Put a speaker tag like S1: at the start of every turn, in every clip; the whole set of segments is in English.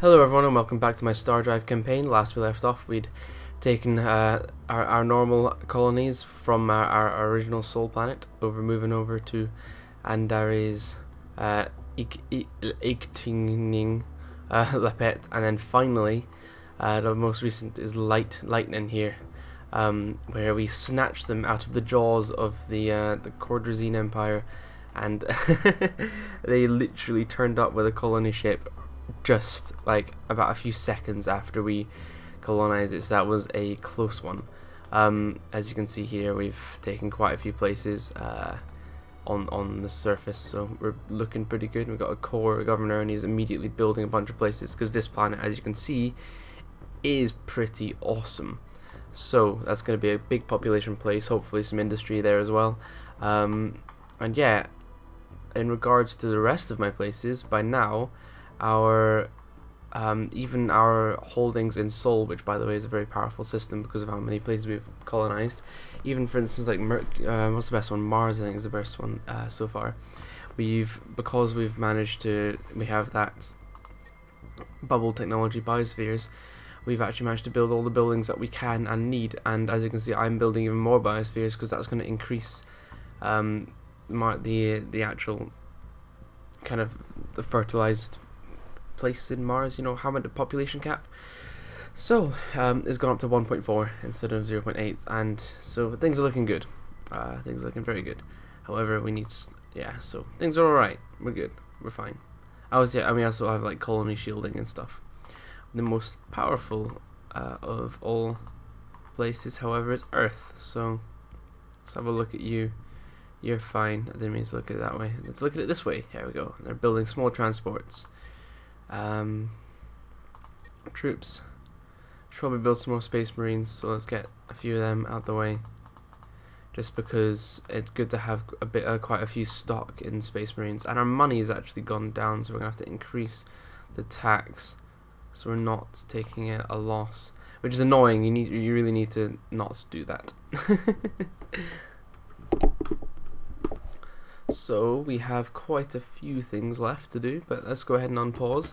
S1: Hello everyone and welcome back to my Stardrive campaign. Last we left off, we'd taken our normal colonies from our original soul planet, moving over to Andare's Eichtingning Lepet, and then finally the most recent is Lightning here, where we snatched them out of the jaws of the Cordrazine Empire, and they literally turned up with a colony ship just like about a few seconds after we colonized it, so that was a close one. As you can see here, we've taken quite a few places on the surface, so we're looking pretty good. We've got a core governor and he's immediately building a bunch of places because this planet, as you can see, is pretty awesome. So that's going to be a big population place, hopefully some industry there as well. And yeah, in regards to the rest of my places, by now our even our holdings in Sol, which by the way is a very powerful system because of how many places we've colonized, even for instance like what's the best one? Mars I think is the best one so far. Because we have that bubble technology biospheres, we've actually managed to build all the buildings that we can and need, and as you can see I'm building even more biospheres because that's going to increase the actual kind of the fertilized place in Mars, you know, how much the population cap. So it's gone up to 1.4 instead of 0.8, and so things are looking good. Things are looking very good. However, we need so things are alright. We're good. We're fine. I also have like colony shielding and stuff. The most powerful of all places, however, is Earth. So let's have a look at you. You're fine. I didn't mean to look at it that way. Let's look at it this way. Here we go. They're building small transports. Troops. Should probably build some more space marines, so let's get a few of them out the way. Just because it's good to have quite a few stock in space marines, and our money has actually gone down, so we're gonna have to increase the tax, so we're not taking a loss, which is annoying. You really need to not do that. So we have quite a few things left to do, but let's go ahead and unpause,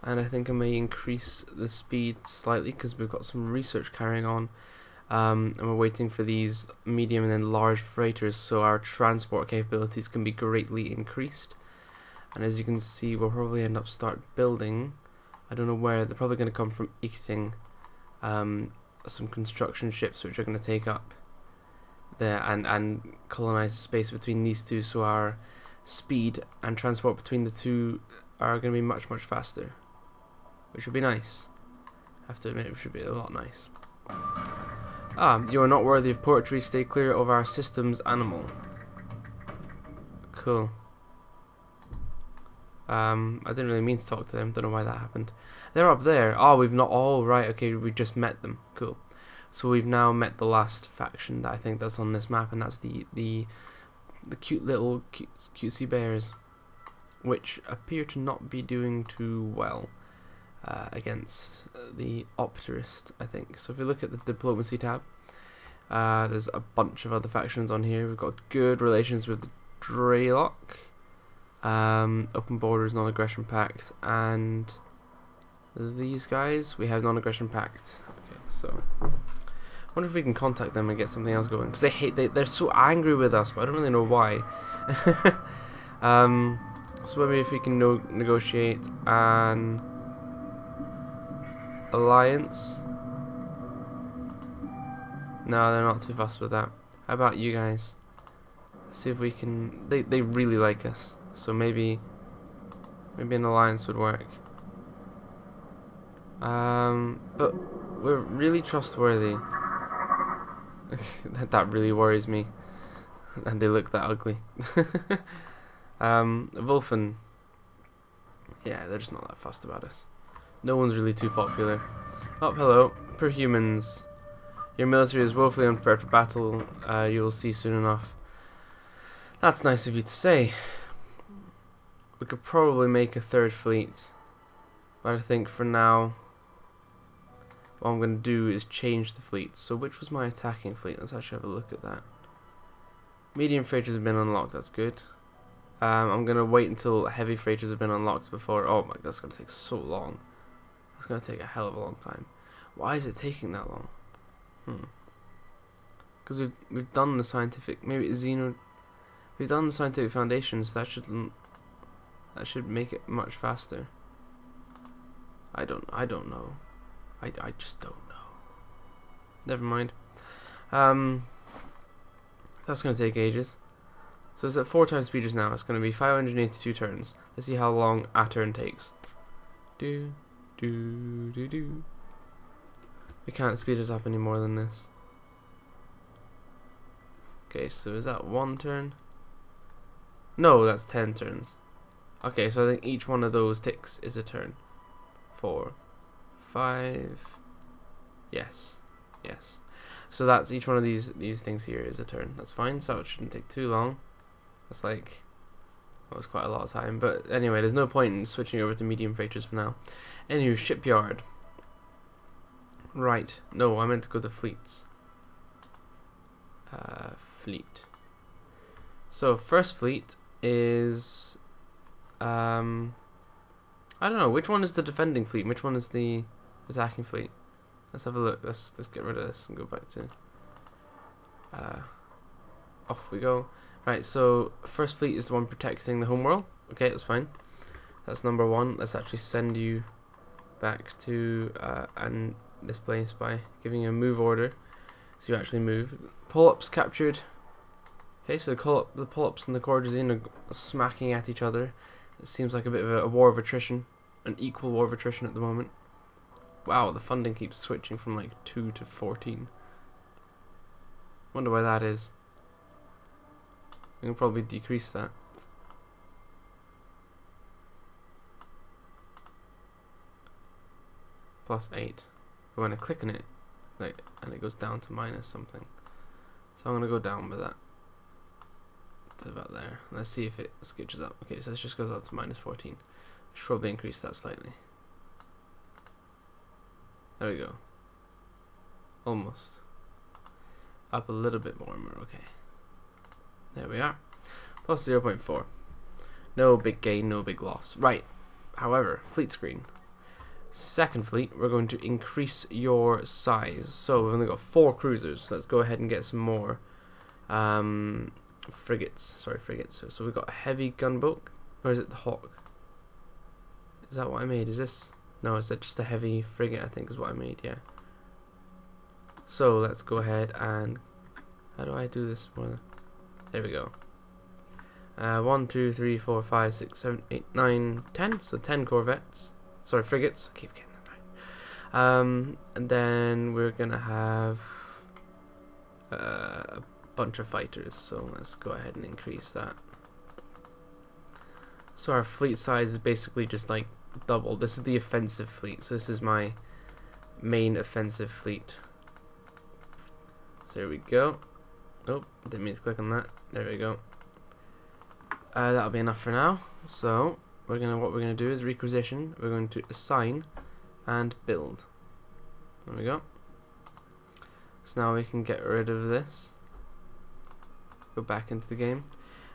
S1: and I think I may increase the speed slightly because we've got some research carrying on, and we're waiting for these medium and then large freighters so our transport capabilities can be greatly increased. And as you can see, we'll probably start building, I don't know where, they're probably going to come from Ichting, some construction ships which are going to take up there and colonize the space between these two, so our speed and transport between the two are going to be much faster, which would be nice. I have to admit, it should be a lot nice. You are not worthy of poetry. Stay clear of our system's animal. Cool. I didn't really mean to talk to them. Don't know why that happened. They're up there. Oh, we've not. Oh, right. Okay, we just met them. Cool. So we've now met the last faction that I think that's on this map, and that's the cute little cutesy bears, which appear to not be doing too well against the Opterist, I think. So if we look at the diplomacy tab, there's a bunch of other factions on here. We've got good relations with the Draylock, open borders, non-aggression pact, and these guys we have non-aggression pact. Okay, so I wonder if we can contact them and get something else going, because they're so angry with us, but I don't really know why. So maybe if we can negotiate an alliance. No, they're not too fussed with that. How about you guys? See if we can. They really like us, so maybe an alliance would work. But we're really trustworthy. That really worries me. And they look that ugly. Wolfen. Yeah, they're just not that fussed about us. No one's really too popular. Oh, hello. Per humans. Your military is woefully unprepared for battle. You will see soon enough. That's nice of you to say. We could probably make a third fleet, but I think for now what I'm going to do is change the fleet. So which was my attacking fleet? Let's actually have a look at that. Medium freighters have been unlocked, that's good. I'm going to wait until heavy freighters have been unlocked before. Oh my god, that's going to take so long. It's going to take a hell of a long time. Why is it taking that long? Because we've done the scientific, maybe Xeno. We've done the scientific foundations. That should make it much faster. I don't know. I just don't know. Never mind. That's going to take ages. So it's at 4 times speed just now. It's going to be 582 turns. Let's see how long a turn takes. We can't speed it up any more than this. Okay, so is that 1 turn? No, that's 10 turns. Okay, so I think each one of those ticks is a turn. 4, 5. Yes. So that's each one of these things here is a turn. That's fine, so it shouldn't take too long. That's like, that was quite a lot of time. But anyway, there's no point in switching over to medium freighters for now. Anywho, shipyard. Right. No, I meant to go to fleets. Fleet. So first fleet is I don't know, which one is the defending fleet and which one is the attacking fleet? Let's have a look. Let's get rid of this and go back to off we go. Right, so first fleet is the one protecting the homeworld. Okay, that's fine. That's number 1. Let's actually send you back to and this place by giving you a move order, so you actually move. Pull-ups captured. Okay, so the pull-ups and the Cordrazine are smacking at each other. It seems like a bit of a war of attrition, an equal war of attrition at the moment. Wow, the funding keeps switching from like 2 to 14. Wonder why that is. We can probably decrease that. +8. But when I click on it, and it goes down to minus something. So I'm gonna go down with that to about there. Let's see if it sketches up. Okay, so it just goes up to -14. Should probably increase that slightly. There we go. Almost. Up a little bit more and we're okay. There we are. +0.4. No big gain, no big loss. Right. However, fleet screen. Second fleet, we're going to increase your size. So we've only got 4 cruisers. Let's go ahead and get some more frigates. Sorry, frigates. So we've got a heavy gunboat. Or is it the Hawk? Is that what I made? Is this? No, is that just a heavy frigate? I think is what I made. Yeah. So let's go ahead and how do I do this more? There we go. 1, 2, 3, 4, 5, 6, 7, 8, 9, 10. So 10 corvettes. Sorry, frigates. I keep getting that right. And then we're gonna have a bunch of fighters. So let's go ahead and increase that. So our fleet size is basically just like double. This is the offensive fleet. So this is my main offensive fleet. So there we go. Oh, didn't mean to click on that. There we go. That'll be enough for now. So what we're gonna do is requisition. We're going to assign and build. There we go. So now we can get rid of this. Go back into the game,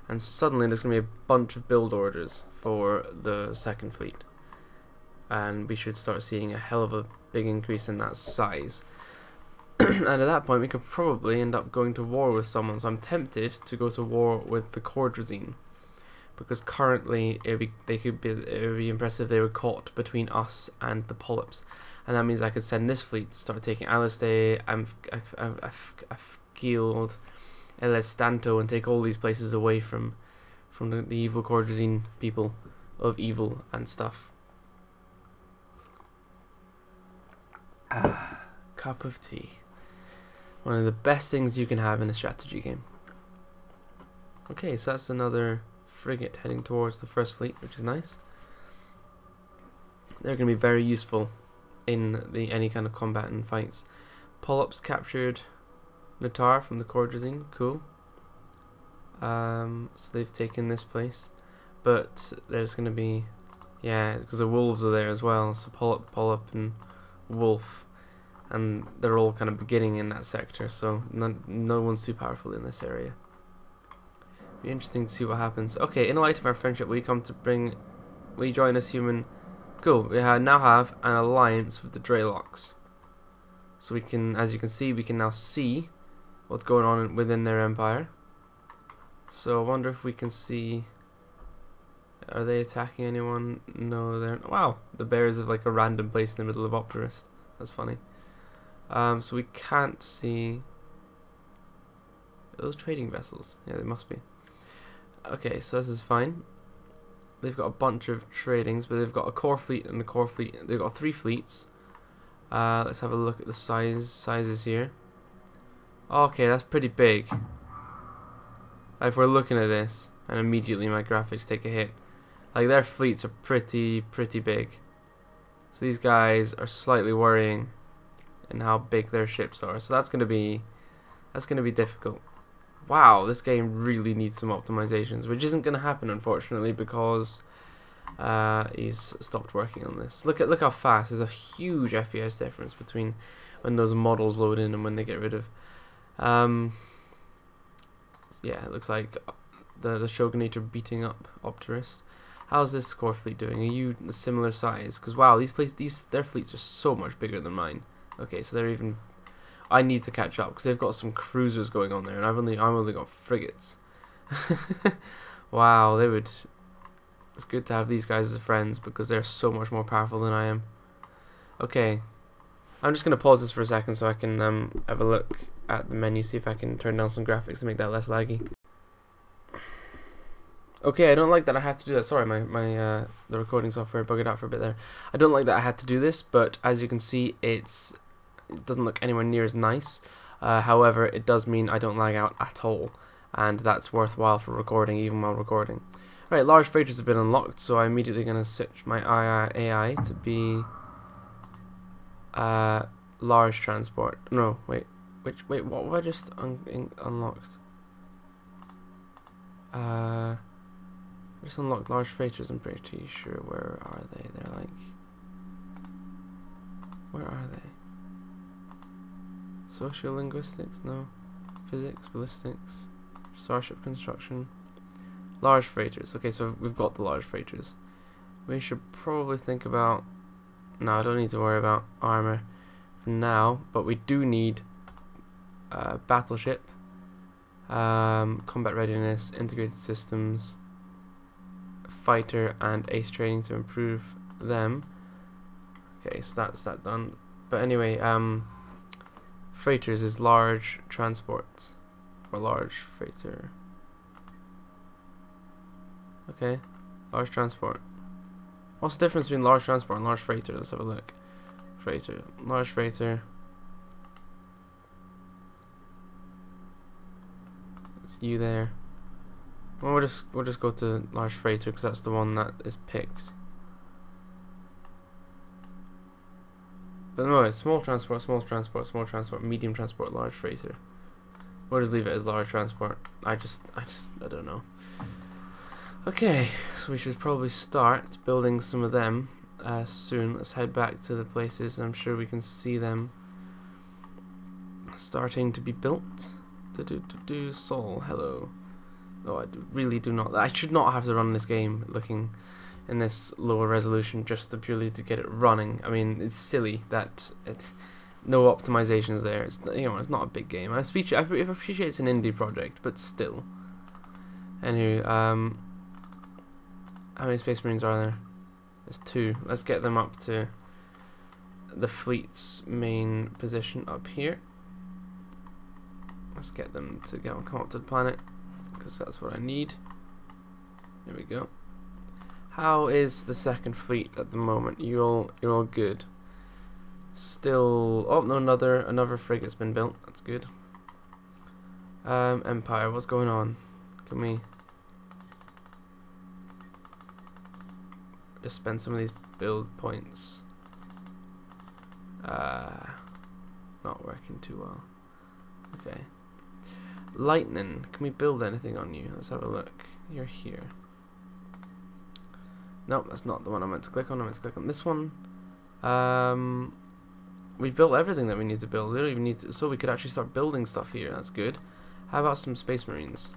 S1: and suddenly there's gonna be a bunch of build orders for the second fleet, and we should start seeing a hell of a big increase in that size. And at that point we could probably end up going to war with someone. So I'm tempted to go to war with the Cordrazine, because currently it would be impressive if they were caught between us and the polyps, and that means I could send this fleet to start taking Aliste, Afgild, Elestanto, and take all these places away from the evil Cordrazine people of evil and stuff. Cup of tea. One of the best things you can have in a strategy game. Okay, so that's another frigate heading towards the first fleet, which is nice. They're going to be very useful in any kind of combat and fights. Polyps captured Natar from the Cordrazine. Cool. So they've taken this place, but there's going to be, yeah, because the wolves are there as well. So Polyp and Wolf, and they're all kind of beginning in that sector. So no one's too powerful in this area. Be interesting to see what happens. Okay, in the light of our friendship, will you join us, human? Cool. We now have an alliance with the Draylocks. So we can, as you can see, we can now see what's going on within their empire. So I wonder if we can see. Are they attacking anyone? No, they're. Wow, the bears have like a random place in the middle of Opterist. That's funny. So we can't see. Are those trading vessels? Yeah, they must be. Okay, so this is fine. They've got a bunch of tradings, but they've got a core fleet and a core fleet. They've got 3 fleets. Let's have a look at the sizes here. Okay, that's pretty big. If we're looking at this, and immediately my graphics take a hit. Like, their fleets are pretty big. So these guys are slightly worrying in how big their ships are. So that's gonna be difficult. Wow, this game really needs some optimizations, which isn't gonna happen unfortunately because he's stopped working on this. Look how fast. There's a huge FPS difference between when those models load in and when they get rid of. Yeah, it looks like the Shogunate are beating up Opterist. How's this core fleet doing? Are you a similar size? Because wow, their fleets are so much bigger than mine. Okay, so they're even. I need to catch up because they've got some cruisers going on there, and I've only got frigates. Wow, they would. It's good to have these guys as friends because they're so much more powerful than I am. Okay, I'm just gonna pause this for a second so I can have a look at the menu, see if I can turn down some graphics to make that less laggy. Okay, I don't like that I have to do that. Sorry, the recording software bugged out for a bit there. I don't like that I had to do this, but as you can see, it doesn't look anywhere near as nice. However, it does mean I don't lag out at all, and that's worthwhile for recording, even while recording. Right, large freighters have been unlocked, so I'm immediately going to switch my AI to be large transport. No, wait, what have I just unlocked? I just unlocked large freighters. I'm pretty sure. Where are they? They're like, where are they? Sociolinguistics? No. Physics, ballistics, starship construction. Large freighters. Okay, so we've got the large freighters. We should probably think about. No, I don't need to worry about armor for now, but we do need battleship, combat readiness, integrated systems, fighter, and ace training to improve them. Okay, so that's that done. But anyway, freighters is large transport or large freighter. Okay, large transport. What's the difference between large transport and large freighter? Let's have a look. Freighter, large freighter. It's you there. Well, we'll just go to large freighter because that's the one that is picked. But no, it's small transport, small transport, small transport, medium transport, large freighter. We'll just leave it as large transport. I don't know. Okay, so we should probably start building some of them soon. Let's head back to the places, and I'm sure we can see them starting to be built. Sol, hello. Oh, really do not. I should not have to run this game looking in this lower resolution just purely to get it running. I mean, it's silly that no optimizations there. It's, you know, it's not a big game. I appreciate it's an indie project, but still. Anyway, how many Space Marines are there? There's 2. Let's get them up to the fleet's main position up here. Let's get them to come up to the planet, because that's what I need. There we go. How is the second fleet at the moment? You're all good. Still, oh no, another frigate's been built. That's good. Empire, what's going on? Can we just spend some of these build points? Not working too well. Okay. Lightning, can we build anything on you? Let's have a look. You're here. Nope, that's not the one I meant to click on. I meant to click on this one. We've built everything that we need to build. We don't even need to, so we could actually start building stuff here. That's good. How about some Space Marines?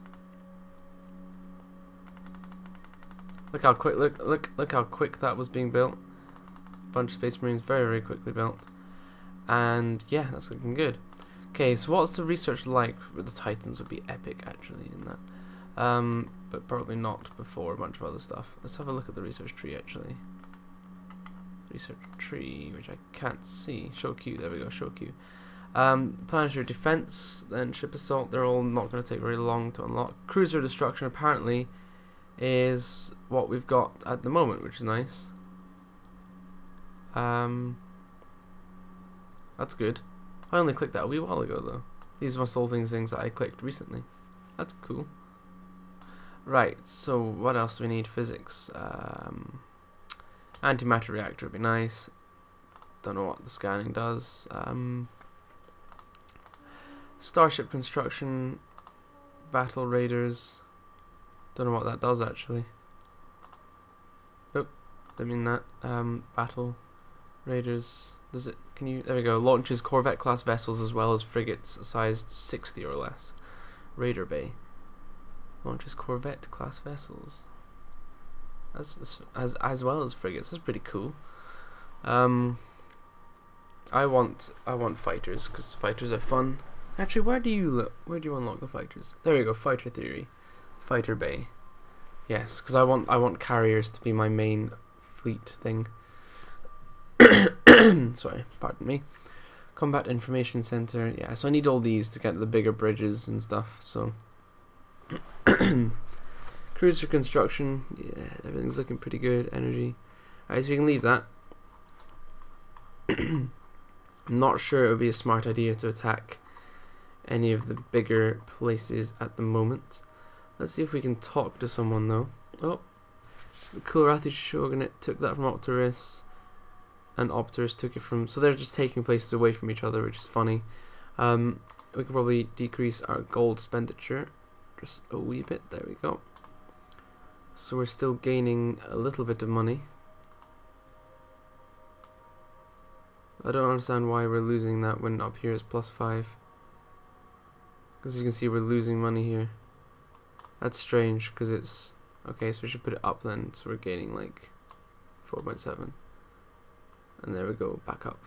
S1: Look how quick! Look how quick that was being built. bunch of Space Marines very, very quickly built. And yeah, that's looking good. Okay, so what's the research like with the Titans? Would be epic actually in that. But probably not before a bunch of other stuff. Let's have a look at the research tree actually. Research tree, which I can't see. Show Q, there we go, show Q. Planetary defense, then ship assault, they're all not going to take very long to unlock. Cruiser destruction apparently is what we've got at the moment, which is nice. That's good. I only clicked that a wee while ago though. These must all things that I clicked recently. That's cool. Right, so what else do we need? Physics. Antimatter reactor would be nice. Don't know what the scanning does. Starship construction. Battle raiders. Don't know what that does actually. Oh, I mean that. Battle raiders. Does it? Can you? There we go. Launches corvette class vessels as well as frigates sized 60 or less. Raider bay. Launches corvette class vessels. As well as frigates. That's pretty cool. I want fighters because fighters are fun. Actually, where do you unlock the fighters? There you go. Fighter theory. Fighter bay. Yes, because I want carriers to be my main fleet thing. Sorry, pardon me. Combat information center. Yeah, so I need all these to get the bigger bridges and stuff. So cruiser construction. Yeah, everything's looking pretty good. Energy. Alright, so we can leave that. I'm not sure it would be a smart idea to attack any of the bigger places at the moment. Let's see if we can talk to someone though. Oh, the Kularathi Shogunate took that from Optiris, and Optiris took it from. So they're just taking places away from each other, which is funny. We could probably decrease our gold expenditure just a wee bit. There we go. So we're still gaining a little bit of money. I don't understand why we're losing that when up here is +5. Because you can see we're losing money here. That's strange because it's... Okay, so we should put it up then, so we're gaining like 4.7. And there we go, back up.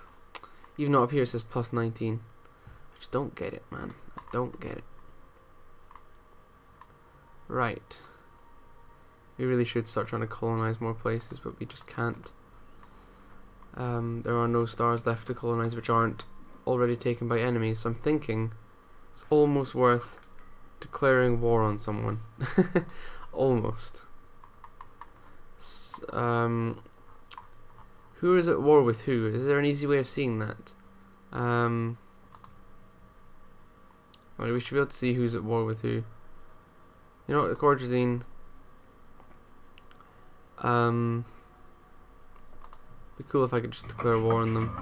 S1: Even though up here it says +19. I just don't get it, man. I don't get it. Right. We really should start trying to colonize more places, but we just can't. There are no stars left to colonize which aren't already taken by enemies, so I'm thinking it's almost worth declaring war on someone. Almost. Who is at war with who? Is there an easy way of seeing that? Well, we should be able to see who's at war with who. You know what, the Cordrazine. Be cool if I could just declare war on them.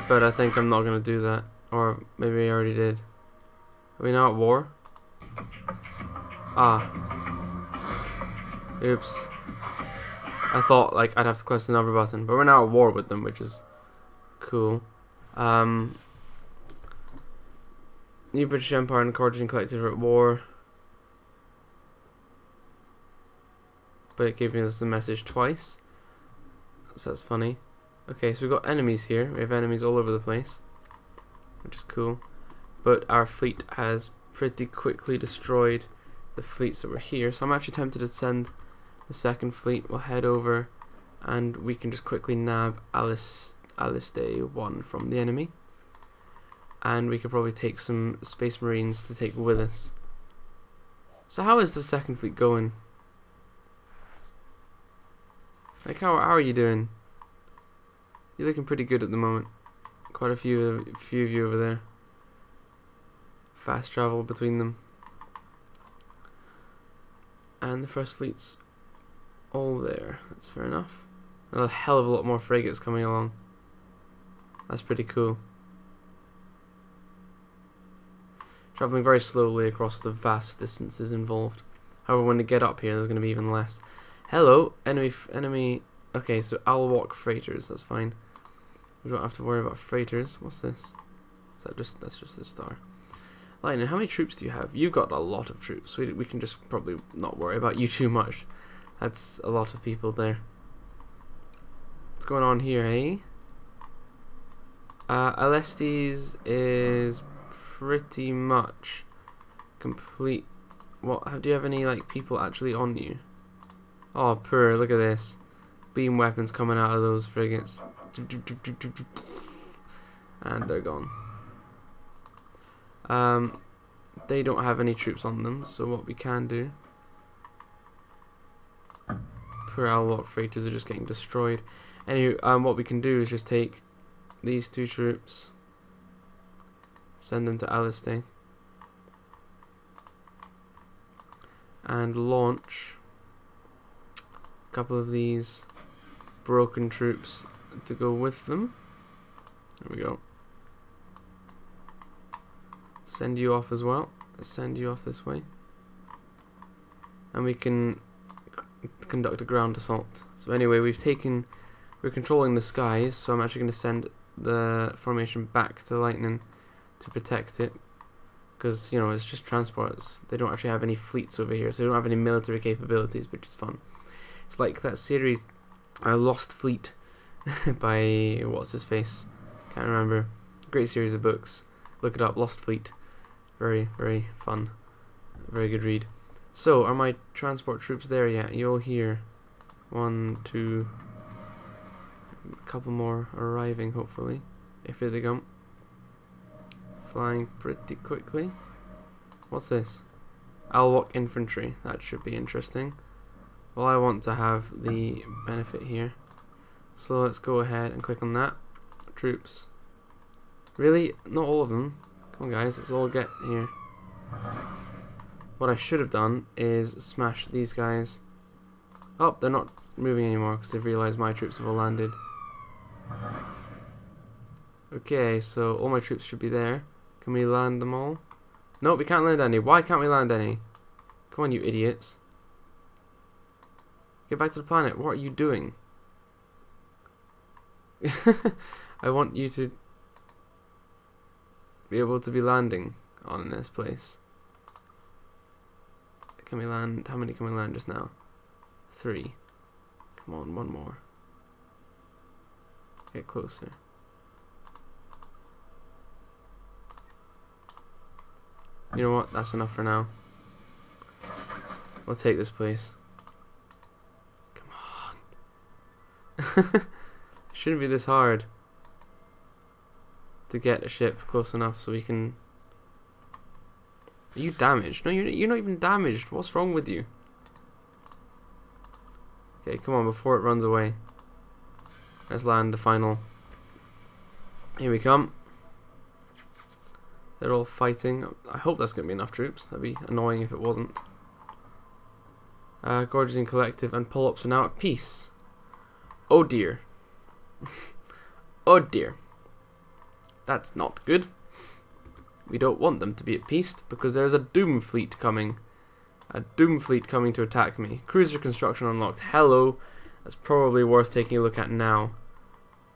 S1: But I think I'm not going to do that. Or maybe I already did. Are we now at war? Ah. Oops. I thought like I'd have to press another button. But we're now at war with them, which is cool. New British Empire and Cordrazine Collective are at war. But it gave us the message twice. So that's funny. Okay, so we've got enemies here. We have enemies all over the place, which is cool. But our fleet has pretty quickly destroyed the fleets that were here. So I'm actually tempted to send the second fleet. We'll head over and we can just quickly nab Aliste 1 from the enemy. And we could probably take some Space Marines to take with us. So how is the second fleet going? Like how are you doing? You're looking pretty good at the moment. Quite a few of you over there. Fast travel between them. And the first fleet's all there. That's fair enough. And a hell of a lot more frigates coming along. That's pretty cool. Travelling very slowly across the vast distances involved. However, when they get up here, there's going to be even less. Hello, enemy. Okay, so I'll walk freighters. That's fine. We don't have to worry about freighters. What's this? Is that just? That's just the star. Lightning. How many troops do you have? You've got a lot of troops. We can just probably not worry about you too much. That's a lot of people there. What's going on here, eh? Alestes is pretty much complete. What? Do you have any like people actually on you? Oh, poor! Look at this. Beam weapons coming out of those frigates, and they're gone. They don't have any troops on them, so what we can do. Poor Alloc freighters are just getting destroyed. Anyway, what we can do is just take these 2 troops, send them to Aliste, and launch a couple of these broken troops to go with them. There we go. Send you off as well. Send you off this way, and we can conduct a ground assault. So anyway, we're controlling the skies, so I'm actually going to send the formation back to Lightning to protect it, because, you know, it's just transports. They don't actually have any fleets over here, so they don't have any military capabilities, which is fun. It's like that series, Lost Fleet, by what's his face? Can't remember. Great series of books. Look it up, Lost Fleet. Very, very fun. Very good read. So, are my transport troops there yet? You'll hear 1, 2, a couple more arriving, hopefully. If they come. Flying pretty quickly. What's this? Alloc infantry. That should be interesting. Well, I want to have the benefit here. So let's go ahead and click on that. Troops. Really? Not all of them. Come on guys, let's all get here. What I should have done is smash these guys. Oh, they're not moving anymore because they've realised my troops have all landed. Okay, so all my troops should be there. Can we land them all? No, we can't land any. Why can't we land any? Come on, you idiots. Get back to the planet. What are you doing? I want you to be able to be landing on this place. Can we land? How many can we land just now? 3. Come on, 1 more. Get closer. You know what? That's enough for now. We'll take this place. Come on. Shouldn't be this hard to get a ship close enough so we can. Are you damaged? No, you're not even damaged. What's wrong with you? Okay, come on, before it runs away. Let's land the final. Here we come. They're all fighting. I hope that's going to be enough troops. That'd be annoying if it wasn't. Gorgian Collective and pull-ups are now at peace. Oh dear. Oh dear. That's not good. We don't want them to be at peace because there's a Doom fleet coming. A Doom fleet coming to attack me. Cruiser construction unlocked. Hello. That's probably worth taking a look at now.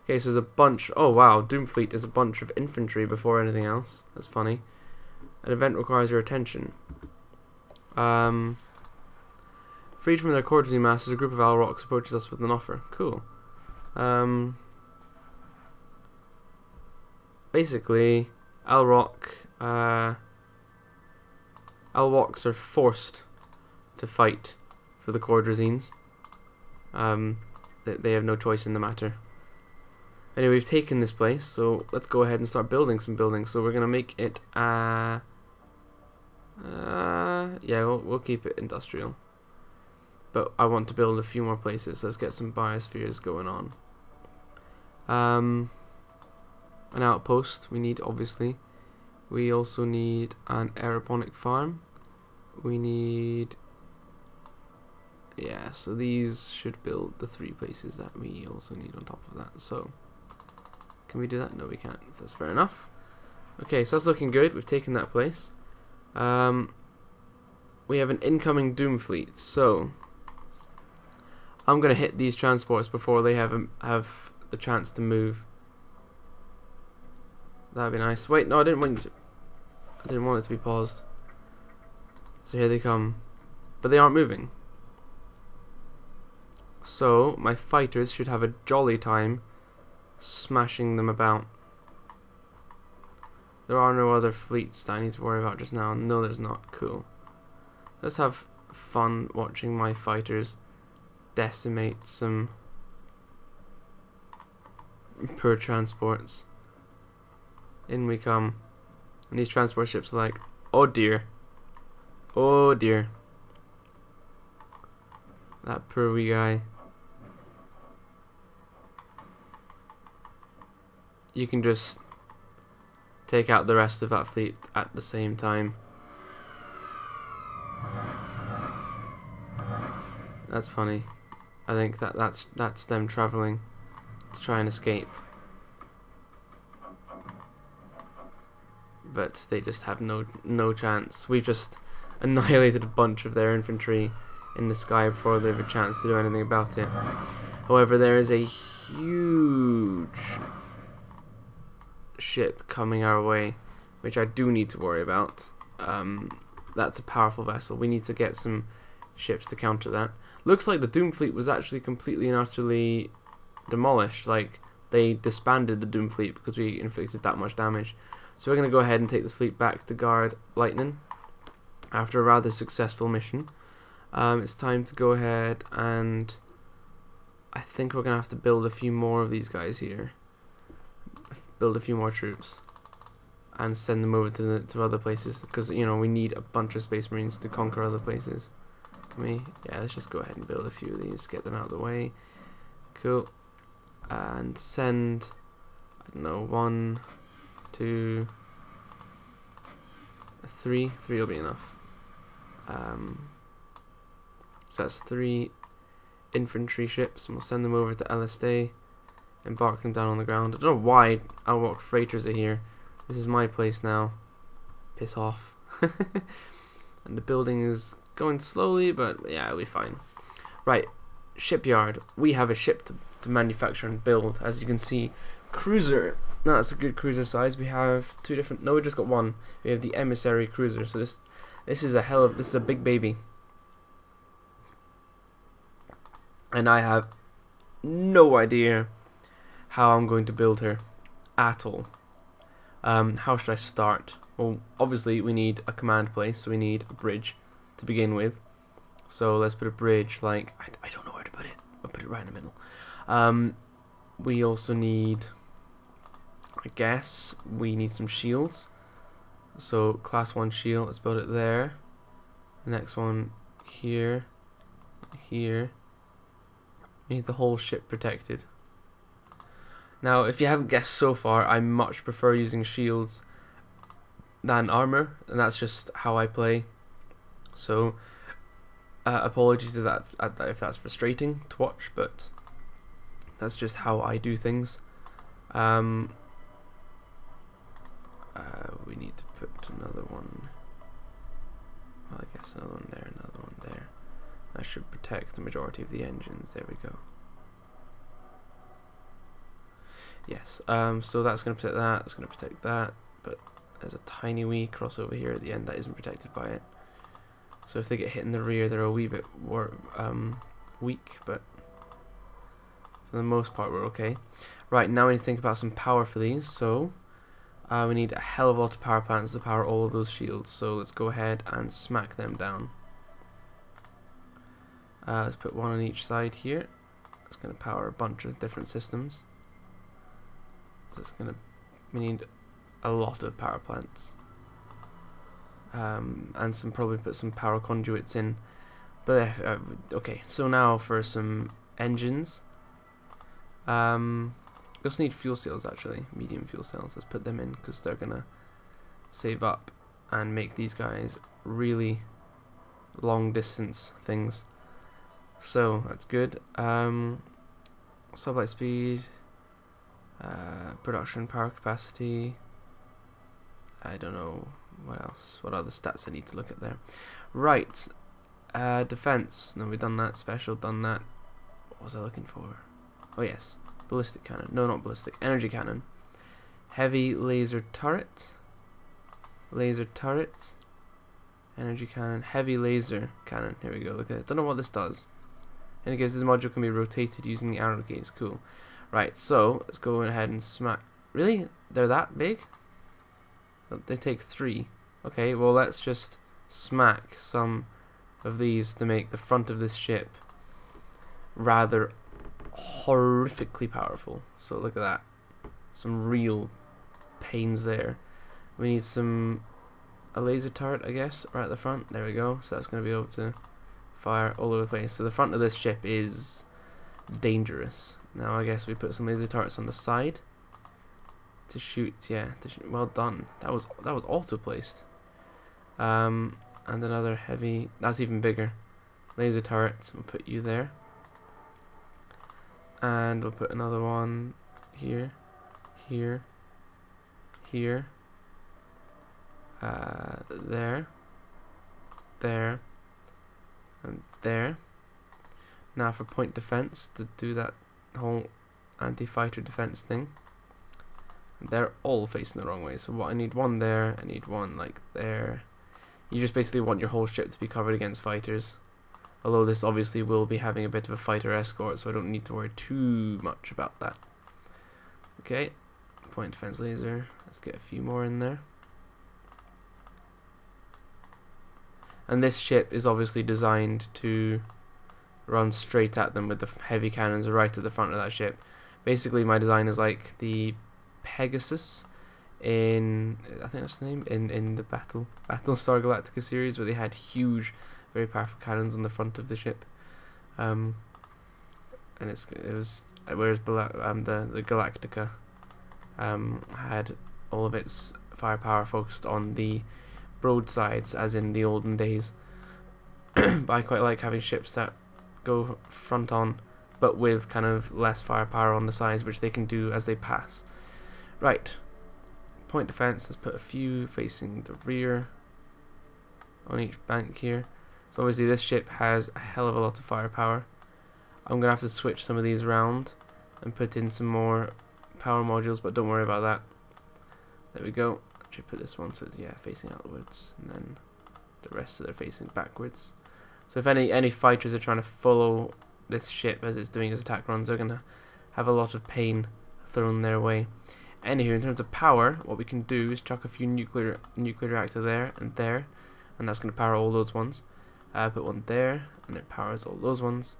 S1: Okay, so there's a bunch. Oh wow, Doom fleet is a bunch of infantry before anything else. That's funny. An event requires your attention. Freed from their courtesy masters, a group of Alrocs approaches us with an offer. Cool. Basically, Alrocs are forced to fight for the Cordrazines. They have no choice in the matter. Anyway, we've taken this place, so let's go ahead and start building some buildings. So we're gonna make it yeah, we'll keep it industrial. But I want to build a few more places. Let's get some biospheres going on. An outpost we need, obviously. We also need an aeroponic farm. We need, yeah, so these should build the 3 places that we also need on top of that. So can we do that? No, we can't. That's fair enough. Okay, so that's looking good. We've taken that place. We have an incoming Doom fleet, so I'm gonna hit these transports before they have the chance to move. That'd be nice. Wait, no, I didn't want it to be paused. So here they come, but they aren't moving. So my fighters should have a jolly time smashing them about. There are no other fleets that I need to worry about just now. No, there's not. Cool. Let's have fun watching my fighters decimate some poor transports. In we come. And these transport ships are like, oh dear. Oh dear. That poor wee guy. You can just take out the rest of that fleet at the same time. That's funny. I think that's them traveling to try and escape. But they just have no chance. We've just annihilated a bunch of their infantry in the sky before they have a chance to do anything about it. However, there is a huge ship coming our way, which I do need to worry about. That's a powerful vessel. We need to get some ships to counter that. Looks like the Doom fleet was actually completely and utterly demolished. Like, they disbanded the Doom fleet because we inflicted that much damage. So we're going to go ahead and take this fleet back to guard Lightning after a rather successful mission. It's time to go ahead and I think we're going to have to build a few more of these guys here. Build a few more troops and send them over to other places, because you know we need a bunch of Space Marines to conquer other places. Can we? Yeah, let's just go ahead and build a few of these, get them out of the way. Cool. And send, I don't know, 1, 2, 3. 3 will be enough. So that's 3 infantry ships, and we'll send them over to Elistay. Embark them down on the ground. I don't know why Outwalk freighters are here. This is my place now. Piss off. And the building is going slowly, but yeah, we'll be fine. Right, shipyard. We have a ship to manufacture and build. As you can see, cruiser. No, that's a good cruiser size. We have 2 different. No, we just got 1. We have the emissary cruiser. So this is a big baby. And I have no idea how I'm going to build her at all. How should I start? Well, obviously we need a command place, so we need a bridge to begin with. So let's put a bridge like, I don't know where to put it. I'll put it right in the middle. We also need, I guess, we need some shields. So class 1 shield, let's build it there. The next one here, here. We need the whole ship protected. Now, if you haven't guessed so far, I much prefer using shields than armor, and that's just how I play. So, apologies to that if that's frustrating to watch, but that's just how I do things. We need to put another one. Well, I guess another one there, another one there. That should protect the majority of the engines. There we go. Yes, so that's going to protect that, that's going to protect that, but there's a tiny wee crossover here at the end that isn't protected by it. So if they get hit in the rear, they're a wee bit weak, but for the most part we're okay. Right, now we need to think about some power for these, so we need a hell of a lot of power plants to power all of those shields, so let's go ahead and smack them down. Let's put 1 on each side here. It's going to power a bunch of different systems. We need a lot of power plants, and probably put some power conduits in. But okay, so now for some engines. We also need fuel cells, actually, medium fuel cells. Let's put them in because they're gonna save up and make these guys really long distance things. So that's good. Sublight speed. Production power capacity. I don't know what else. What other stats I need to look at there? Right. Defense. No, we've done that. Special, done that. What was I looking for? Oh yes, ballistic cannon. No, not ballistic. Energy cannon. Heavy laser turret. Laser turret. Energy cannon. Heavy laser cannon. Here we go. Look at it. Don't know what this does. In any case, this module can be rotated using the arrow keys. Cool. Right, so let's go ahead and smack. Really? They're that big? They take 3. Okay, well let's just smack some of these to make the front of this ship rather horrifically powerful. So look at that. Some real pains there. We need a laser turret, I guess, right at the front. There we go. So that's going to be able to fire all over the place. So the front of this ship is dangerous. Now I guess we put some laser turrets on the side to shoot. Yeah, well done. That was auto placed. And another heavy. That's even bigger. Laser turret. We'll put you there. And we'll put another one here, here, here. There, there, and there. Now for point defense, to do that whole anti-fighter defense thing. They're all facing the wrong way, so what I need one there, I need one like there. You just basically want your whole ship to be covered against fighters. Although this obviously will be having a bit of a fighter escort, so I don't need to worry too much about that. Okay, point defense laser. Let's get a few more in there. And this ship is obviously designed to run straight at them with the heavy cannons right at the front of that ship. Basically, my design is like the Pegasus in, I think that's the name, in the Battlestar Galactica series, where they had huge, very powerful cannons on the front of the ship. And it was whereas the Galactica had all of its firepower focused on the broadsides, as in the olden days. But I quite like having ships that go front on, but with kind of less firepower on the sides, which they can do as they pass. Right, point defense. Let's put a few facing the rear on each bank here. So obviously this ship has a hell of a lot of firepower. I'm gonna have to switch some of these around and put in some more power modules, but don't worry about that. There we go. Actually put this one so it's, yeah, facing outwards, and then the rest of them facing backwards. So if any fighters are trying to follow this ship as it's doing its attack runs, they're gonna have a lot of pain thrown their way. Anywho, in terms of power, what we can do is chuck a few nuclear reactor there, and that's gonna power all those ones. Put one there, and it powers all those ones.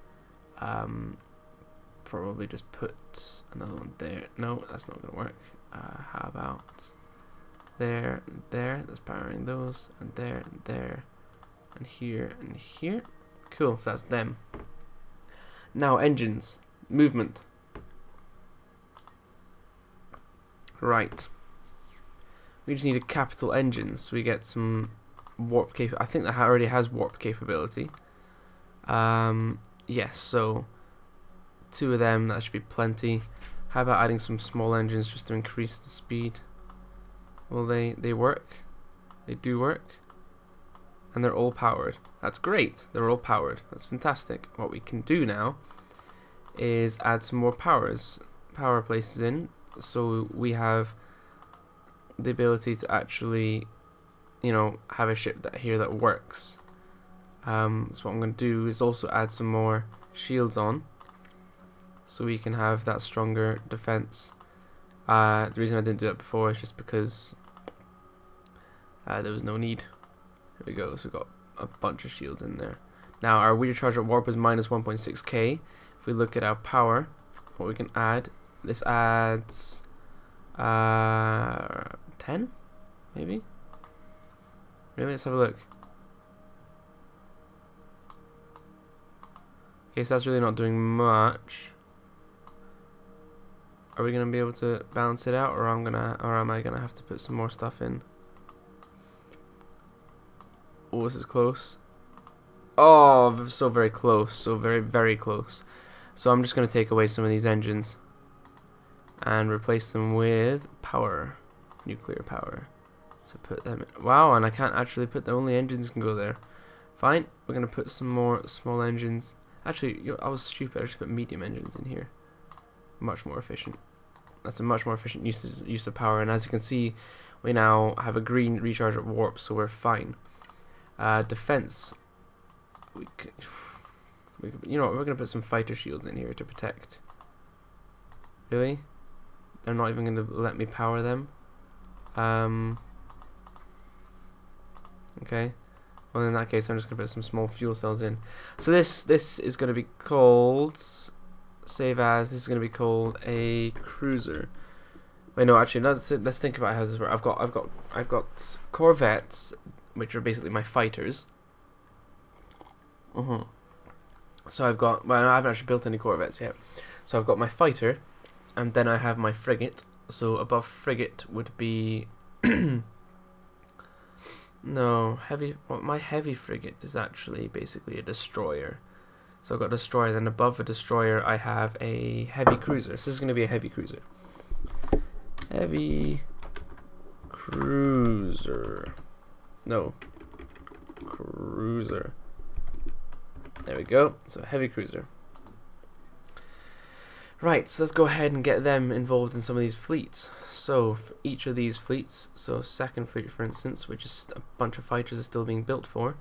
S1: Probably just put another one there. No, that's not gonna work. How about there and there? That's powering those, and there, and here and here. Cool, so that's them. Now engines, movement. Right. We just need a capital engine, so we get some warp cap. I think that already has warp capability. Yes, so 2 of them, that should be plenty. How about adding some small engines just to increase the speed? Well, they work. They do work. And they're all powered. That's great. They're all powered. That's fantastic. What we can do now is add some more power places in, so we have the ability to actually, you know, have a ship that works. So what I'm going to do is also add some more shields on, so we can have that stronger defense. The reason I didn't do that before is just because there was no need. Here we go, so we've got a bunch of shields in there. Now our wheel charge at warp is minus 1.6k. If we look at our power, what we can add, this adds 10, maybe? Really, let's have a look. Okay, so that's really not doing much. Are we gonna be able to balance it out, or am I gonna have to put some more stuff in? Oh, this is close. Oh, so very close. So very, very close. So I'm just going to take away some of these engines and replace them with power. Nuclear power. So put them in. Wow, and I can't actually put only engines can go there. Fine. We're going to put some more small engines. Actually, I was stupid. I just put medium engines in here. Much more efficient. That's a much more efficient use of power. And as you can see, we now have a green recharge at warp, so we're fine. Defense. You know what, we're going to put some fighter shields in here to protect. Really? They're not even going to let me power them? Okay. Well, in that case, I'm just going to put some small fuel cells in. So this is going to be called... Save as. This is going to be called a cruiser. Wait, no, actually, let's think about how this works. I've got corvettes, which are basically my fighters. So I've got... Well, I haven't actually built any corvettes yet. So I've got my fighter, and then I have my frigate. So above frigate would be... No, heavy... Well, my heavy frigate is actually basically a destroyer. So I've got a destroyer, then above a destroyer I have a heavy cruiser. So this is going to be a heavy cruiser. Heavy cruiser. No. Cruiser. There we go. So heavy cruiser. Right, so let's go ahead and get them involved in some of these fleets. So for each of these fleets, so second fleet for instance, which is a bunch of fighters are still being built for,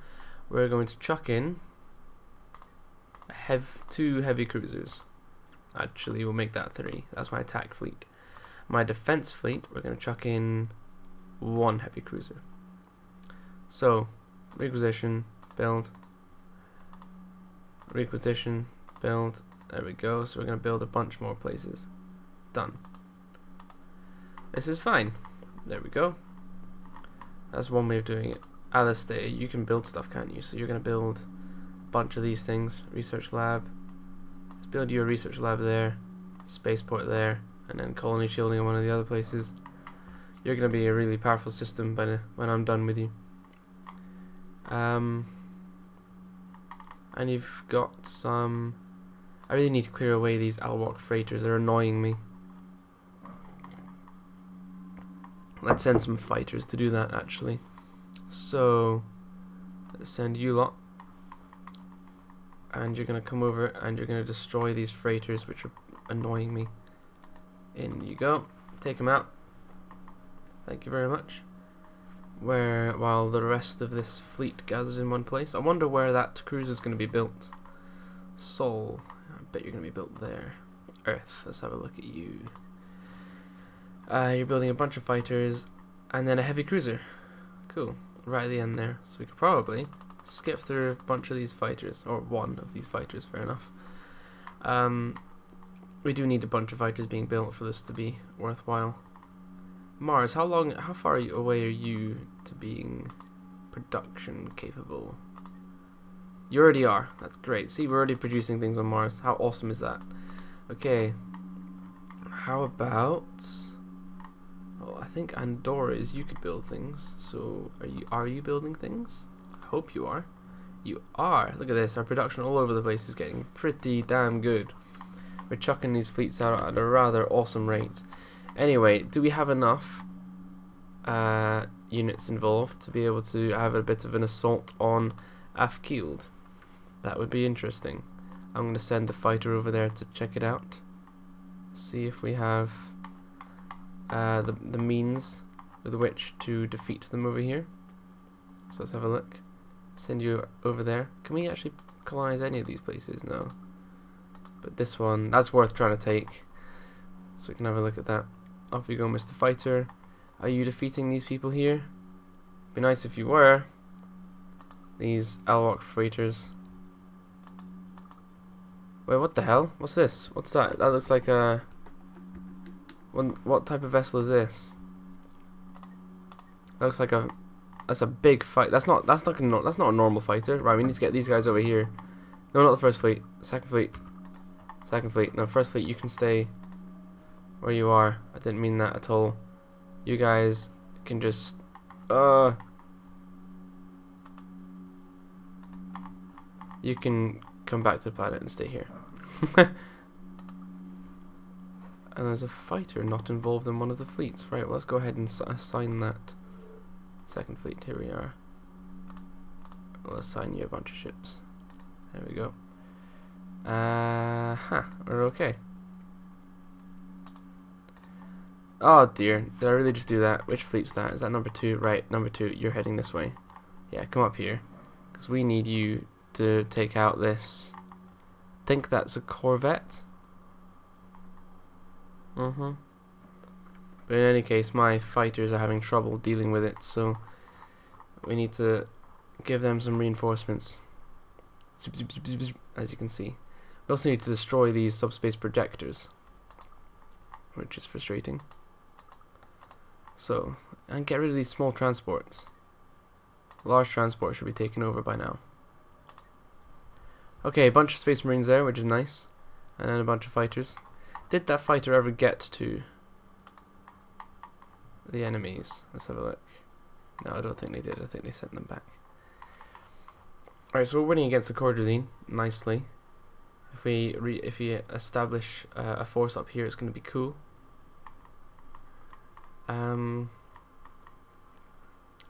S1: we're going to chuck in two heavy cruisers. Actually, we'll make that 3. That's my attack fleet. My defense fleet, we're going to chuck in 1 heavy cruiser. So, requisition, build, requisition, build. There we go. So we're going to build a bunch more places. Done. This is fine. There we go. That's one way of doing it. Alistair, you can build stuff, can't you? So you're going to build a bunch of these things. Research lab. Let's build you a research lab there. Spaceport there. And then colony shielding in one of the other places. You're going to be a really powerful system when I'm done with you. And you've got some... I really need to clear away these Alwok freighters. They're annoying me. Let's send some fighters to do that, actually. So, let's send you lot. And you're going to come over and you're going to destroy these freighters, which are annoying me. In you go. Take them out. Thank you very much. While the rest of this fleet gathers in one place. I wonder where that cruiser is going to be built. Sol. I bet you're going to be built there. Earth. Let's have a look at you. You're building a bunch of fighters and then a heavy cruiser. Cool. Right at the end there. So we could probably skip through a bunch of these fighters. Or one of these fighters, fair enough. We do need a bunch of fighters being built for this to be worthwhile. Mars, how far away are you to being production capable? You already are. That's great. See, we're already producing things on Mars. How awesome is that? Okay. How about... Well, I think Andorra is you could build things. So, are you building things? I hope you are. You are. Look at this. Our production all over the place is getting pretty damn good. We're chucking these fleets out at a rather awesome rate. Anyway, do we have enough units involved to be able to have a bit of an assault on Afkield? That would be interesting. I'm going to send a fighter over there to check it out. See if we have the means with which to defeat them over here. So let's have a look. Send you over there. Can we actually colonize any of these places? No. But this one, that's worth trying to take. So we can have a look at that. Off you go, Mr. Fighter. Are you defeating these people here? Be nice if you were. These Alwok freighters. Wait, what the hell? What's this? What's that? That looks like a... What type of vessel is this? That looks like a... That's a big fight. That's not a normal fighter. Right, we need to get these guys over here. No, not the first fleet. Second fleet. Second fleet. No, first fleet, you can stay where you are. I didn't mean that at all. You guys can just... You can come back to the planet and stay here. And there's a fighter not involved in one of the fleets. Right, well, let's go ahead and assign that. Second fleet, here we are. We'll assign you a bunch of ships. There we go. We're okay. Oh dear, did I really just do that? Which fleet's that? Is that number 2? Right, number 2, you're heading this way. Yeah, come up here. Because we need you to take out this think that's a Corvette. But in any case, my fighters are having trouble dealing with it, so we need to give them some reinforcements. As you can see. We also need to destroy these subspace projectors, which is frustrating. So, and get rid of these small transports. Large transport should be taken over by now. Okay, a bunch of space marines there, which is nice. And then a bunch of fighters. Did that fighter ever get to the enemies? Let's have a look. No, I don't think they did. I think they sent them back. Alright, so we're winning against the Cordrazine nicely. If we establish a force up here, it's going to be cool.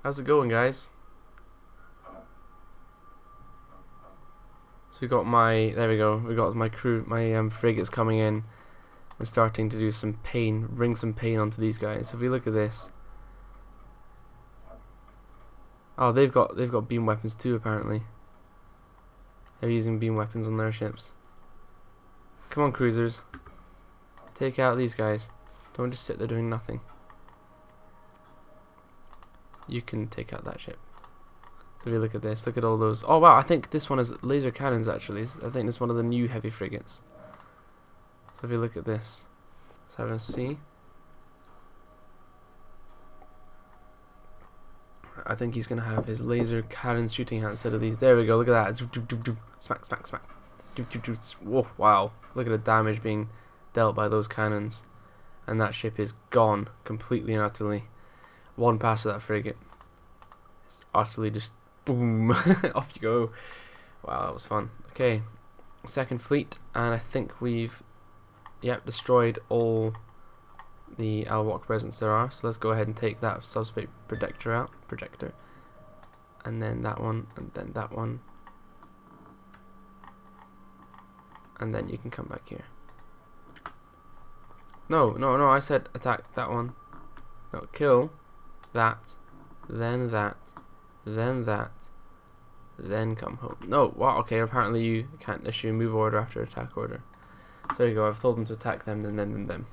S1: How's it going, guys? So we got my, there we go, we got my crew, my frigates coming in and starting to do some pain, bring some pain onto these guys. So if we look at this, oh, they've got beam weapons too apparently. They're using beam weapons on their ships. Come on, cruisers, take out these guys. Don't just sit there doing nothing. You can take out that ship. So if you look at this, look at all those. Oh wow, I think this one has laser cannons actually. I think it's one of the new heavy frigates. So if you look at this, let's have a see. I think he's going to have his laser cannons shooting out instead of these. There we go, look at that. Smack, smack, smack. Whoa, wow, look at the damage being dealt by those cannons. And that ship is gone completely and utterly. One pass of that frigate. It's utterly just boom. Off you go. Wow, that was fun. Okay, second fleet, and I think we've destroyed all the Alwok presence there are. So let's go ahead and take that subspace projector out. And then that one, and then that one. And then you can come back here. No, I said attack that one. No, kill that, then that, then that, then come home. No, wow, okay, apparently you can't issue move order after attack order. So there you go, I've told them to attack them, then them.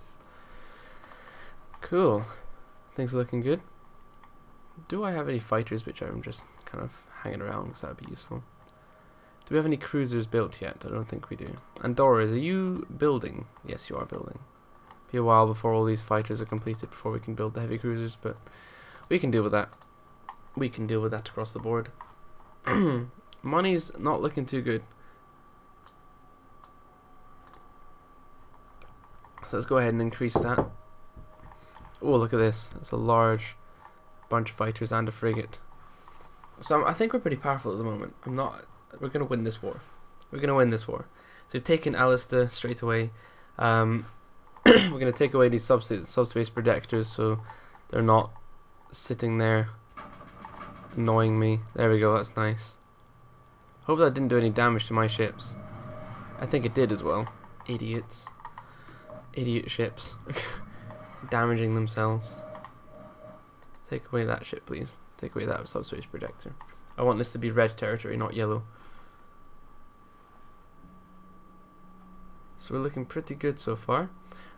S1: Cool. Things are looking good. Do I have any fighters which I'm just kind of hanging around because that would be useful? Do we have any cruisers built yet? I don't think we do. Andorras, are you building? Yes, you are building. Be a while before all these fighters are completed before we can build the heavy cruisers, but we can deal with that. We can deal with that across the board. Money's not looking too good. So let's go ahead and increase that. Oh, look at this. That's a large bunch of fighters and a frigate. So I think we're pretty powerful at the moment. We're going to win this war. We're going to win this war. So we've taken Alistair straight away. We're going to take away these subspace projectors so they're not sitting there annoying me. There we go, that's nice. Hope that didn't do any damage to my ships. I think it did as well. Idiots. Idiot ships. Damaging themselves. Take away that ship, please. Take away that subspace projector. I want this to be red territory, not yellow. So we're looking pretty good so far.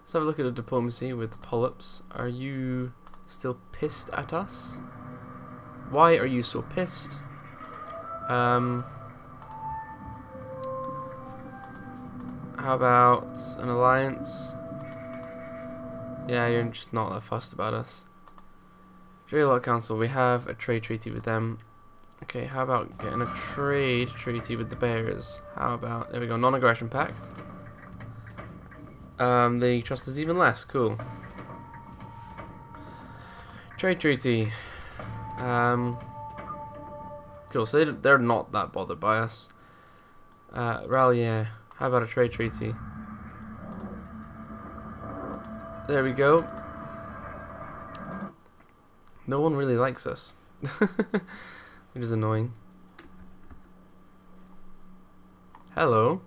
S1: Let's have a look at the diplomacy with Polyps. Are you still pissed at us? Why are you so pissed? How about an alliance? Yeah, you're just not that fussed about us. Trade Law Council, we have a trade treaty with them. Okay, how about getting a trade treaty with the Bears? How about, there we go, non-aggression pact. They trust us even less, cool. Trade treaty. Cool, so they're not that bothered by us. Rally, yeah. How about a trade treaty? There we go. No one really likes us. Which is annoying. Hello.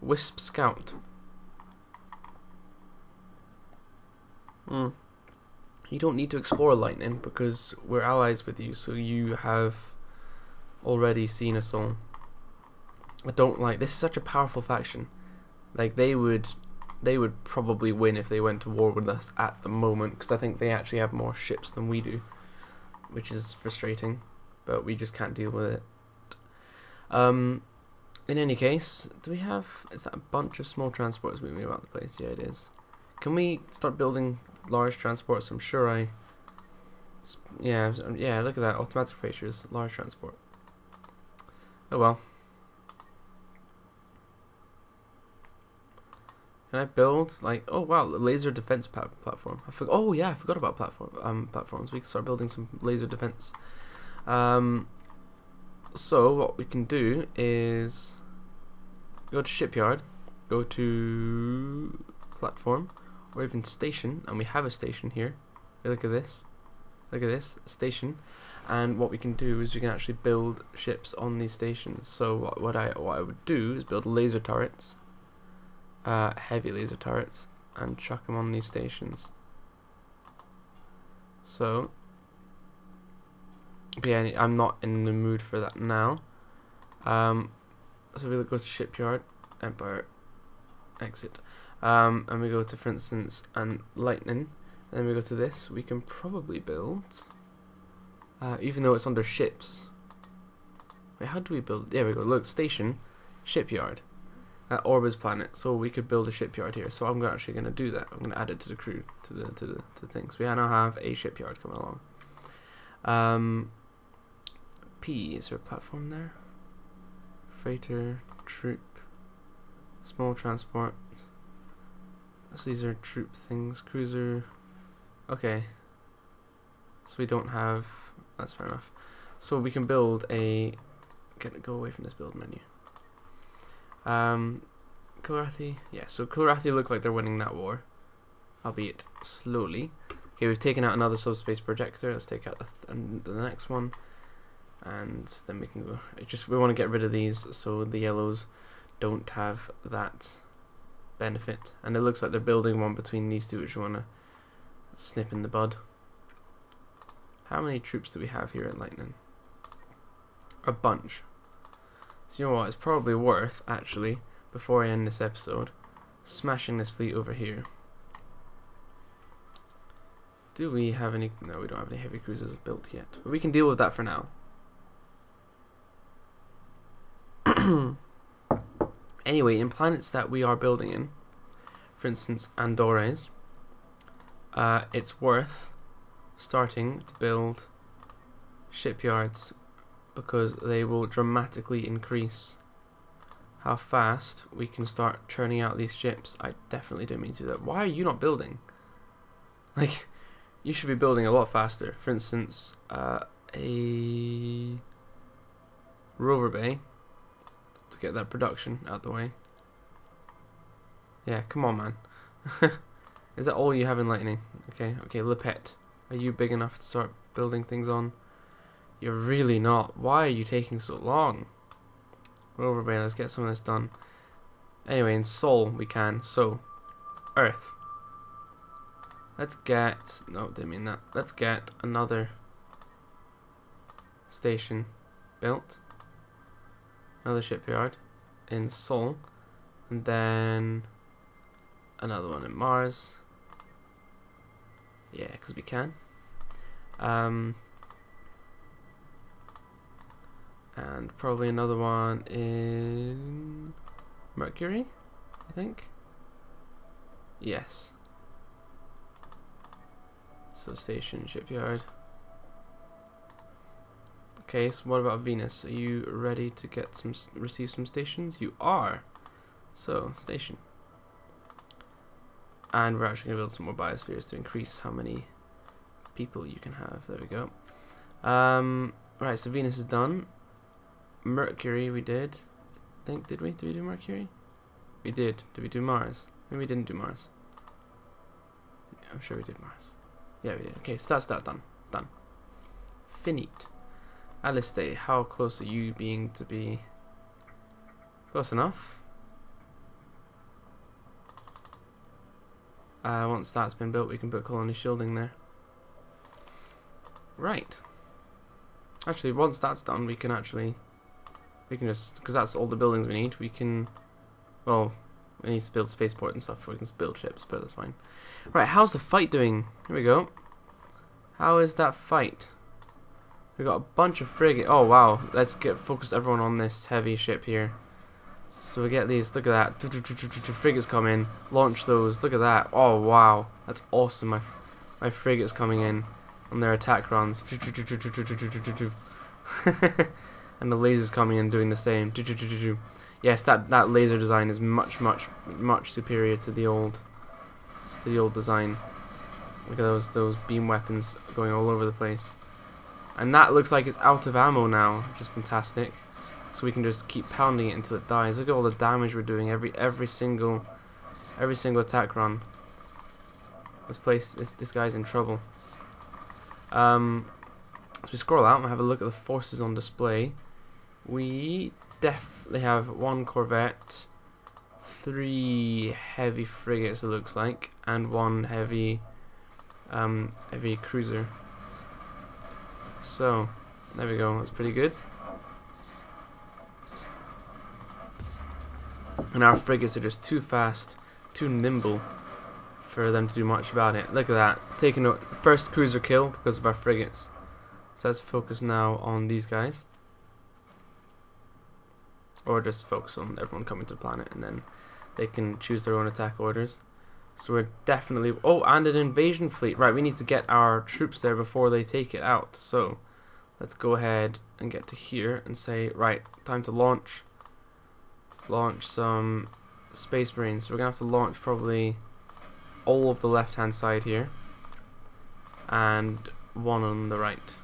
S1: Wisp Scout. You don't need to explore Lightning because we're allies with you, so you have already seen us all. I don't like. This is such a powerful faction. Like they would probably win if they went to war with us at the moment, because I think they actually have more ships than we do, which is frustrating, but we just can't deal with it. In any case, is that a bunch of small transports moving about the place? Yeah, it is. Can we start building large transports? I'm sure yeah, look at that, automatic freighters, large transport. Oh well. Can I build, like, oh wow, laser defense platform. I forgot about platforms. We can start building some laser defense. So what we can do is go to shipyard, go to platform, or even station, and we have a station here. Look at this, station. And what we can do is we can actually build ships on these stations. So what I would do is build laser turrets, heavy laser turrets, and chuck them on these stations. So, but yeah, I'm not in the mood for that now. So we go to shipyard, empire, exit, and we go to, for instance, and lightning. And then we go to this. We can probably build, even though it's under ships. Wait, how do we build? There we go. Look, station, shipyard. Orbis planet, so we could build a shipyard here. So I'm actually going to do that. I'm going to add it to the crew, to the things. We now have a shipyard coming along. P, is there a platform there? Freighter, troop, small transport. So these are troop things. Cruiser. Okay. So we don't have. That's fair enough. So we can build a. Go away from this build menu. Kilrathi, yeah, so Kilrathi look like they're winning that war, albeit slowly. Okay, we've taken out another subspace projector. Let's take out the next one, and then we can go. We want to get rid of these so the yellows don't have that benefit. And it looks like they're building one between these two, which we want to snip in the bud. How many troops do we have here at Lightning? A bunch. So you know what, it's probably worth, actually, before I end this episode, smashing this fleet over here. Do we have any... No, we don't have any heavy cruisers built yet. But we can deal with that for now. Anyway, in planets that we are building in, for instance, Andorres, it's worth starting to build shipyards, because they will dramatically increase how fast we can start churning out these ships. I definitely didn't mean to do that. Why are you not building? Like, you should be building a lot faster. For instance, a rover bay to get that production out the way. Yeah, come on, man. Is that all you have in Lightning? Okay, Lepet. Are you big enough to start building things on? You're really not. Why are you taking so long? Rover bay, let's get some of this done. Anyway, in Sol we can. So, Earth. Let's get... No, didn't mean that. Let's get another station built. Another shipyard in Sol. And then another one in Mars. Yeah, because we can. And probably another one in Mercury, I think. Yes. So station, shipyard. Okay, so what about Venus? Are you ready to get receive some stations? You are. So, station. And we're actually going to build some more biospheres to increase how many people you can have. There we go. Right, so Venus is done. Mercury we did. I think, did we? Did we do Mercury? We did. Did we do Mars? Maybe we didn't do Mars. I'm sure we did Mars. Yeah, we did. Okay, so that's that done. Done. Finite. Aliste, how close are you being to be? Close enough. Once that's been built, we can put colony shielding there. Right. Actually, once that's done, we can We can just, because that's all the buildings we need, we can, well, we need to build spaceport and stuff before we can build ships, but that's fine. Right, how's the fight doing? Here we go. How is that fight? We got a bunch of frigate. Oh wow, let's get focus everyone on this heavy ship here. So we get these. Look at that. Frigates come in. Launch those. Look at that. Oh wow, that's awesome. My frigates coming in on their attack runs. And the lasers coming in doing the same. Yes, that laser design is much superior to the old design. Look at those beam weapons going all over the place. And that looks like it's out of ammo now, which is fantastic. So we can just keep pounding it until it dies. Look at all the damage we're doing every single attack run. This guy's in trouble. So we scroll out and have a look at the forces on display. We definitely have 1 corvette, 3 heavy frigates it looks like, and 1 heavy cruiser. So, there we go, that's pretty good. And our frigates are just too fast, too nimble for them to do much about it. Look at that, taking a first cruiser kill because of our frigates. So let's focus now on these guys. Or just focus on everyone coming to the planet and then they can choose their own attack orders. So we're definitely... Oh, and an invasion fleet. Right, we need to get our troops there before they take it out. So, let's go ahead and get to here and say, right, time to launch. Launch some Space Marines. So we're going to have to launch probably all of the left-hand side here. And 1 on the right.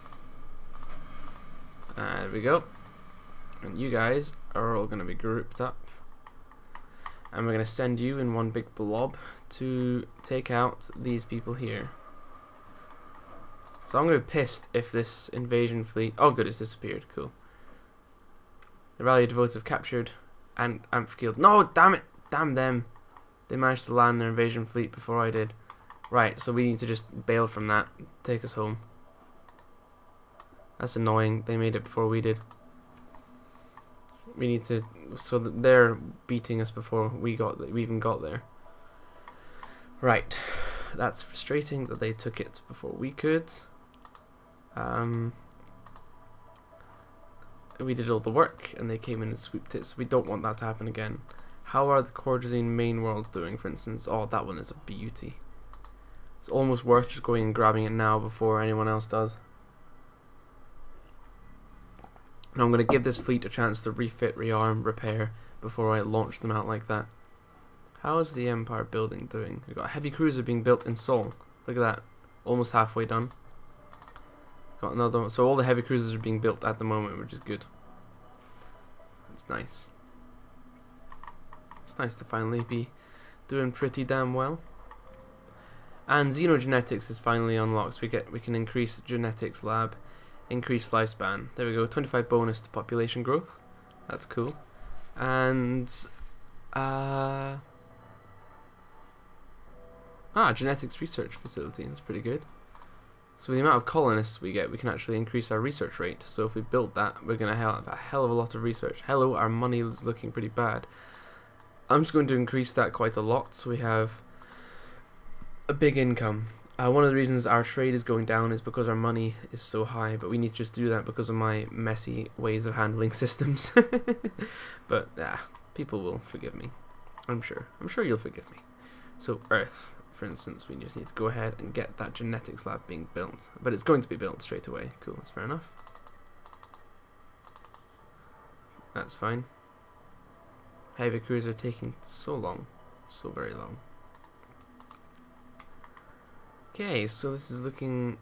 S1: There we go. And you guys are all going to be grouped up. And we're going to send you in 1 big blob to take out these people here. So I'm going to be pissed if this invasion fleet... Oh good, it's disappeared. Cool. The rally of devoted have captured and killed. No, damn it! Damn them. They managed to land their invasion fleet before I did. Right, so we need to just bail from that. Take us home. That's annoying. They made it before we did. We need to... So that they're beating us before we even got there. Right, that's frustrating that they took it before we could. We did all the work and they came in and swooped it, so we don't want that to happen again. How are the Cordrazine main worlds doing, for instance? Oh, that one is a beauty. It's almost worth just going and grabbing it now before anyone else does. And I'm going to give this fleet a chance to refit, rearm, repair before I launch them out like that. How is the Empire building doing? We've got a heavy cruiser being built in Seoul. Look at that. Almost halfway done. Got another one. So all the heavy cruisers are being built at the moment, which is good. It's nice. It's nice to finally be doing pretty damn well. And xenogenetics is finally unlocked. So we can increase genetics lab, increase lifespan. There we go. 25 bonus to population growth. That's cool. And genetics research facility. That's pretty good. So with the amount of colonists we get, we can actually increase our research rate. So if we build that, we're going to have a hell of a lot of research. Hello, our money is looking pretty bad. I'm just going to increase that quite a lot, so we have a big income. One of the reasons our trade is going down is because our money is so high, but we need to just do that because of my messy ways of handling systems. But people will forgive me. I'm sure you'll forgive me. So Earth, for instance, we just need to go ahead and get that genetics lab being built. But it's going to be built straight away. Cool, that's fair enough. That's fine. Heavy cruiser taking so long. So very long. Okay, so this is looking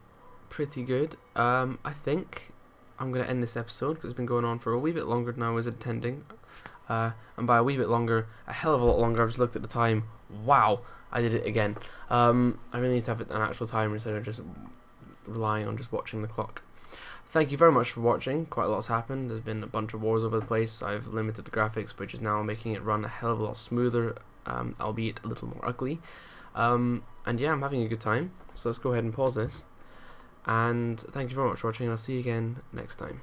S1: pretty good. I think I'm going to end this episode because it's been going on for a wee bit longer than I was intending. And by a wee bit longer, a hell of a lot longer. I've just looked at the time. Wow, I did it again. I really need to have an actual timer instead of just relying on just watching the clock. Thank you very much for watching. Quite a lot's happened. There's been a bunch of wars over the place. I've limited the graphics, which is now making it run a hell of a lot smoother, albeit a little more ugly. And yeah, I'm having a good time. So let's go ahead and pause this. And thank you very much for watching, and I'll see you again next time.